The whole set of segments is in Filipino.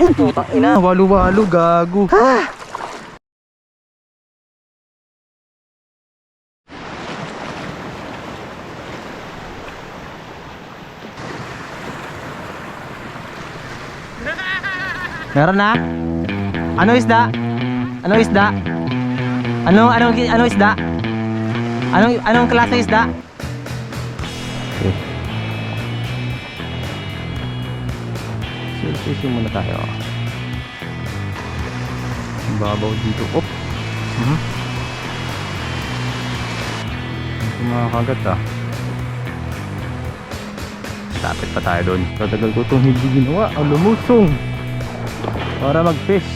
Putang ina, walo-walo, gago. Meron na? Ano isda? Ano isda? Anong isda? Anong klase isda? Okay. Fishing muna tayo. Babaw dito. Op. Ito mga kagat Lapit pa tayo doon. Tatagal ko itong hindi ginawa. Ang lumusong para mag-fish.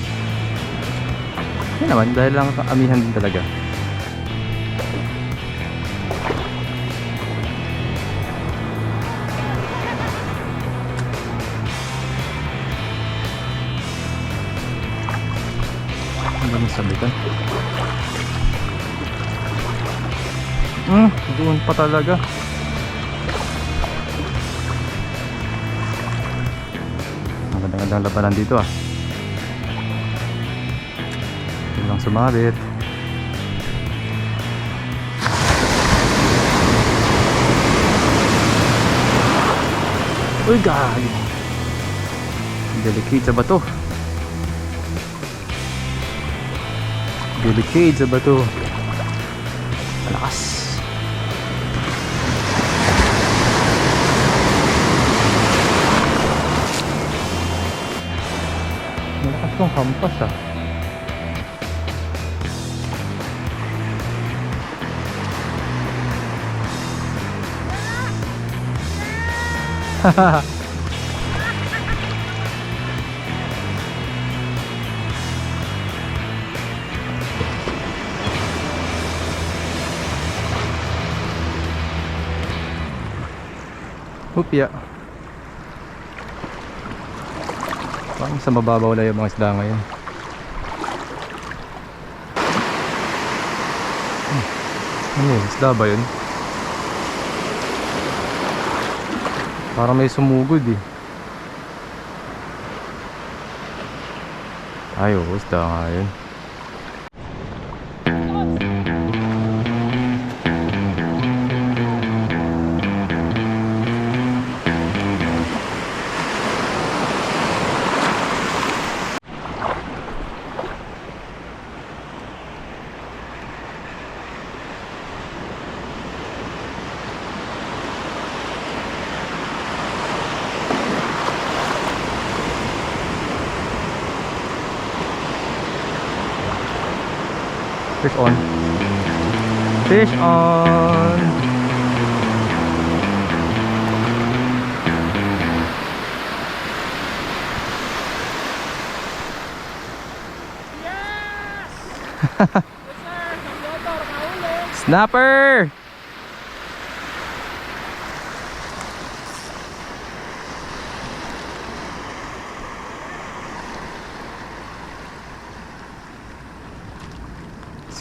Yan naman, dahil lang amihan din talaga. Ang dami sabitan. Doon pa talaga. Magandang labanan dito Yun lang sumabit. Uy, galing. Delicate sa bato. Delicate sa bato. Malakas. Malakas tong hampas Hahaha. Hupya. Parang sa mababaw lang yung mga isda ngayon. Ano yun? Isda ba yun? Parang may sumugod Ay, isda nga yun. Fish on. Fish on. Yes! Snapper!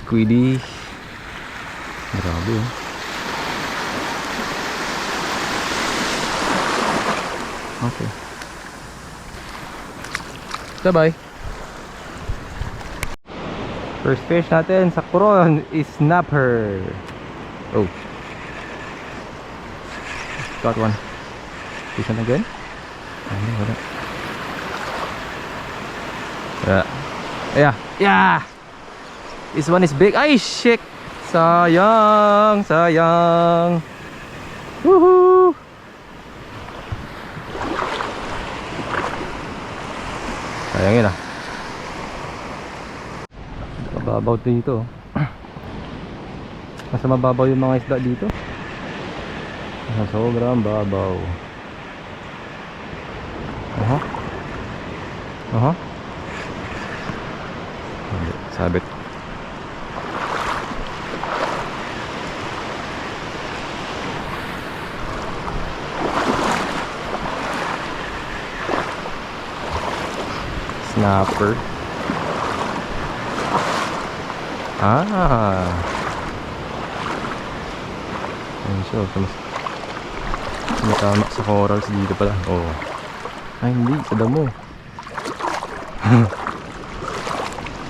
Squiddy. Grabe Okay. Bye-bye. First fish natin sa Coron is snapper. Oh. Got one. Fish on again? Wala. Yeah. This one is big. Ay, shit. Sayang. Woohoo. Sayangin Mababaw dito. Mas mababaw yung mga isda dito. Sobrang babaw. Sabit. Snapper. Ayun siya. Tumatama sa corals dito pala. Ay hindi, sa damo.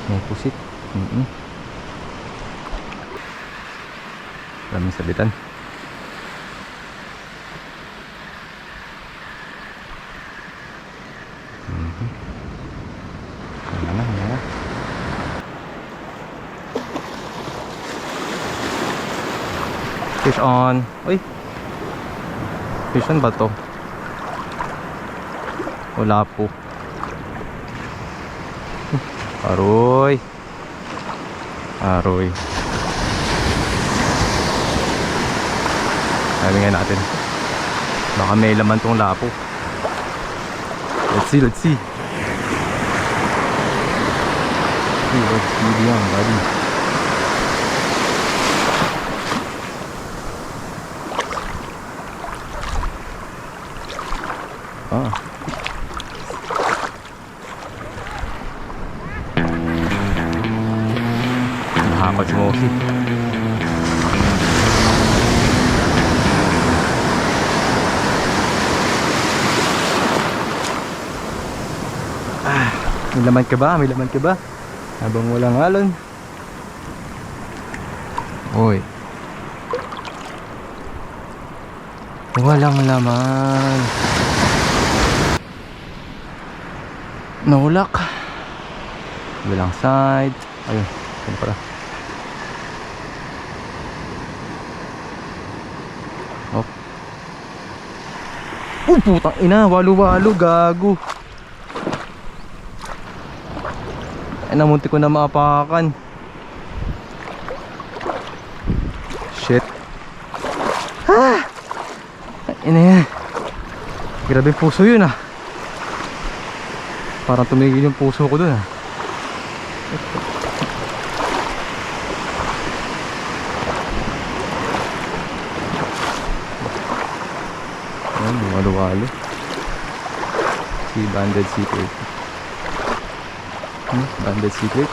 May pusit. Maraming sabitan. Yan na. Fish on. Uy. Fish on ba to? Wala po. Aroy. Sabi nga natin, baka may laman tong lapo. Let's see. Let's see yan, buddy. Nakakot si Mosi. May laman ka ba? Habang walang alon. Oy. Walang laman. Naulak. Walang side. Ayun, ayun pala. Oh. Putang ina, walo-walo, gago. Ay, namunti ko na maapakan. Shit. Ina yan. Grabe puso yun ah. Parang tumigil yung puso ko dun ah. Ayan, walo-walo. Si Banded Secret. Banded Secret.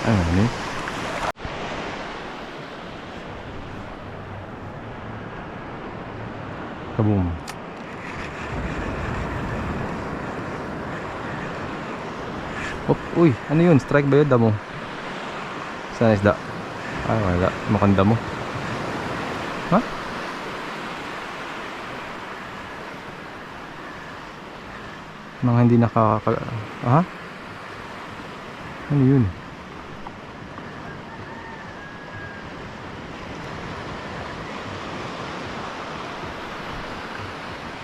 Ano yun? Kaboom. Uy, ano yun? Strike ba yun? Damo? Saan isda? Ah, wala. Mukhang damo. Ha? Mga hindi ha? Ano yun?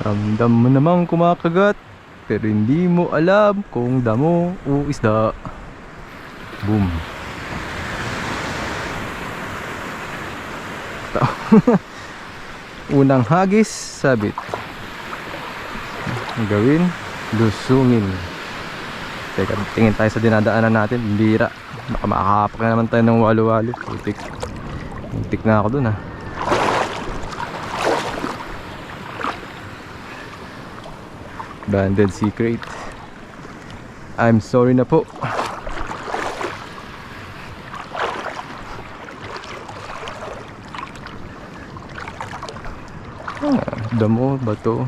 Ramdam mo namang kumakagat, pero hindi mo alam kung damo o isda. Boom. Unang hagis, sabit. Ang gawin, lusungin. Teka, tingin tayo sa dinadaanan natin. Bira. Baka makakapak na naman tayo ng walo-walo. Muntik na ako dun ah. Banded Secret. I'm sorry na po. Damo ba to?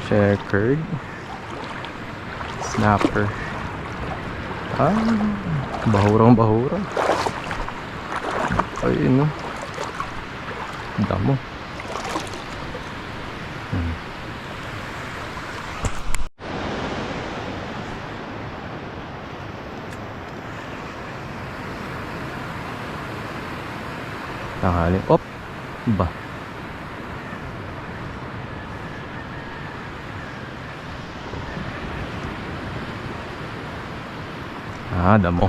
Checkered. Snapper. Bahurang. Ayun no. Damo. Tanghali. Op. Ba. Damo.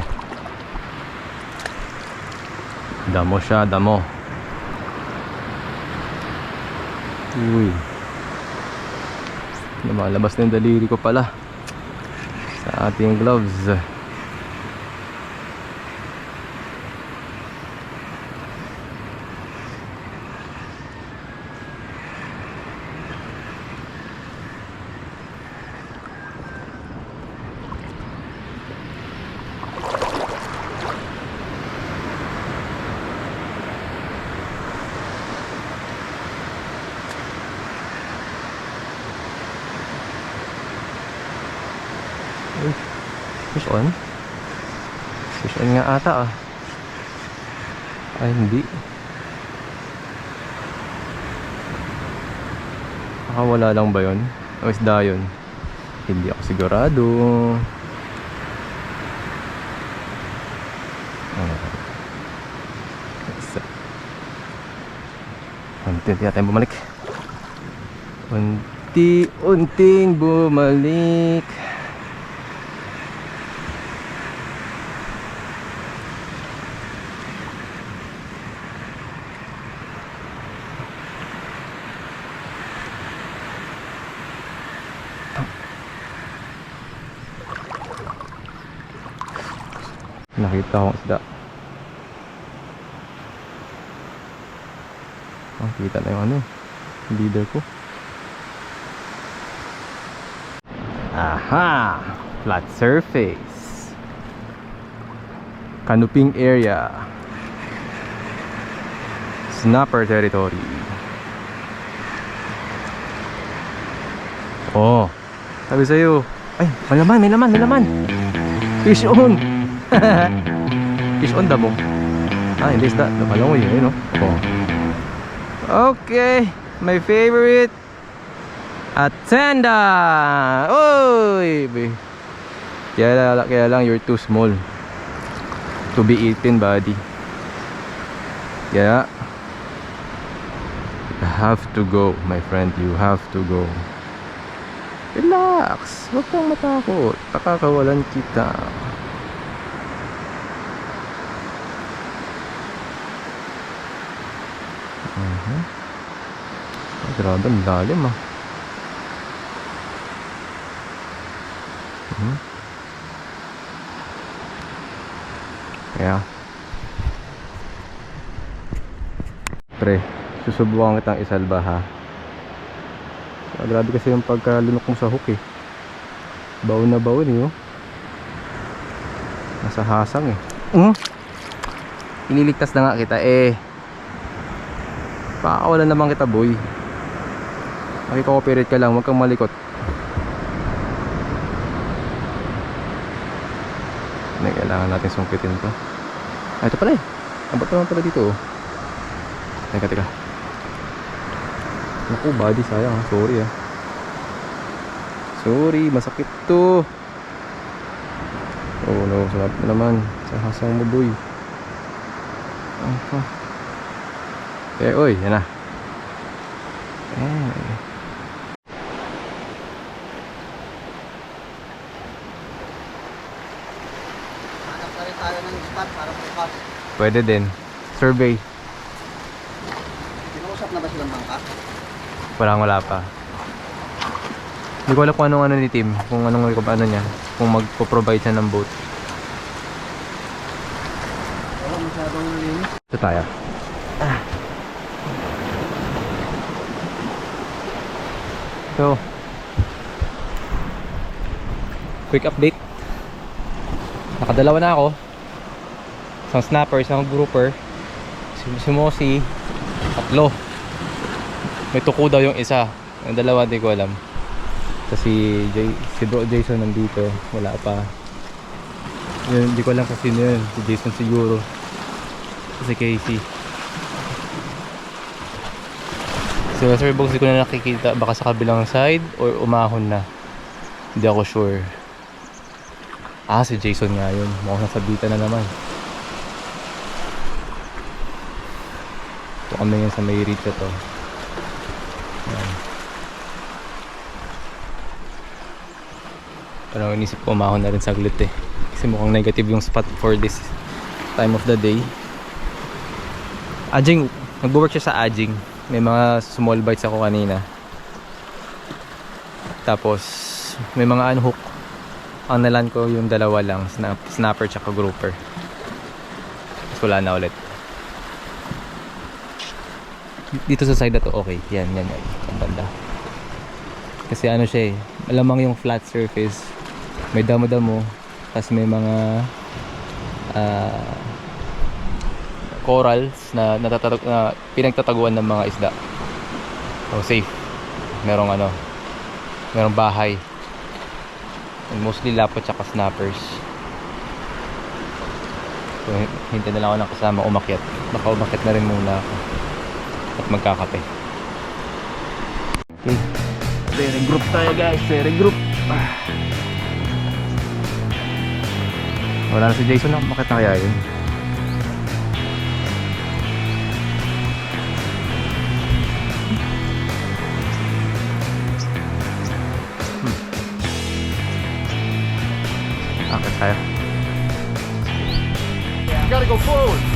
Damo siya, damo. Uy. Lumalabas na yung daliri ko pala sa ating gloves. Uy, fish on? Fish on nga ata ah. Ay hindi. Nakawala lang ba yun? O isda yun? Hindi ako sigurado. Unti-unti natin bumalik. Unti-unting bumalik. Nakita akong isda. Kita na yung ano, leader ko. Aha! Flat surface. Canoping area. Snapper territory. Oh, sabi sa'yo. Ay, may laman, may laman, may laman. Fish on. Fish on damo. Ah, hindi isda. Napalangoy yun, no? Oh. Okay, my favorite. Attenda. Oy, kaya lang you're too small to be eaten, buddy. Yeah, you have to go, my friend. You have to go. Relax, huwag kang matakot. Pakakawalan kita. Grabe, ang lalim ah. Kaya pre, susubukan kitang isalba ha. Grabe kasi yung pagkalunok mo sa hook eh. Baon na baon eh oh. Nasa hasang eh. Iniligtas na nga kita eh. Pakakawalan naman kita boy. Makikooperate ka lang, huwag kang malikot. May kailangan natin sungkitin to. Ah, ito pala eh. Abot naman pala dito oh. Teka. Naku, body, sayang ha. Sorry ah. Sorry, masakit to. Oh no, sarap na naman. Sa hasang mo boy. Eh, oy, yan na. Hanap na rin tayo ng spot para bukas. Pwede din. Survey. Kinausap na ba silang bangka? Wala pa. Hindi ko alam kung anong ano ni team. Kung anong ano niya. Kung magpo-provide siya ng boat. Wala masyadong nalinis. Ito tayo. So, quick update. Nakadalawa na ako. Isang snapper, isang grouper. Si Mosi, tatlo. May tuko daw yung isa. Yung dalawa hindi ko alam. Kasi si Bro Jason nandito, wala pa. Yun, hindi ko alam kasi sino yun. Si Jason siguro. Si Casey. Si Sir Bogs, hindi ko na nakikita. Baka sa kabilang side or umahon na. Hindi ako sure. Ah, si Jason nga yun. Mukhang nasabitan na naman. Ito kami yun sa may reach to. Yan. Parang inisip ko umahon na rin saglit eh. Kasi mukhang negative yung spot for this time of the day. Ajing, nag-work siya sa Ajing. May mga small bites ako kanina. Tapos may mga unhook. Ang nalan ko yung dalawa lang, snapper tsaka grouper. Tapos wala na ulit. Dito sa side na to okay. Yan. Ang banda. Kasi ano siya eh, malamang yung flat surface. May damo-damo. Tapos may mga corals na pinagtataguan ng mga isda. So safe. Merong bahay. And mostly lapot tsaka snappers. So, hintay na lang ako ng kasama umakyat. Baka umakyat na rin muna ako. At magkakape. Okay. Re-regroup tayo guys. Re-regroup. Wala na si Jason na. Umakyat na kaya yun? Akit tayo. Gotta go forward.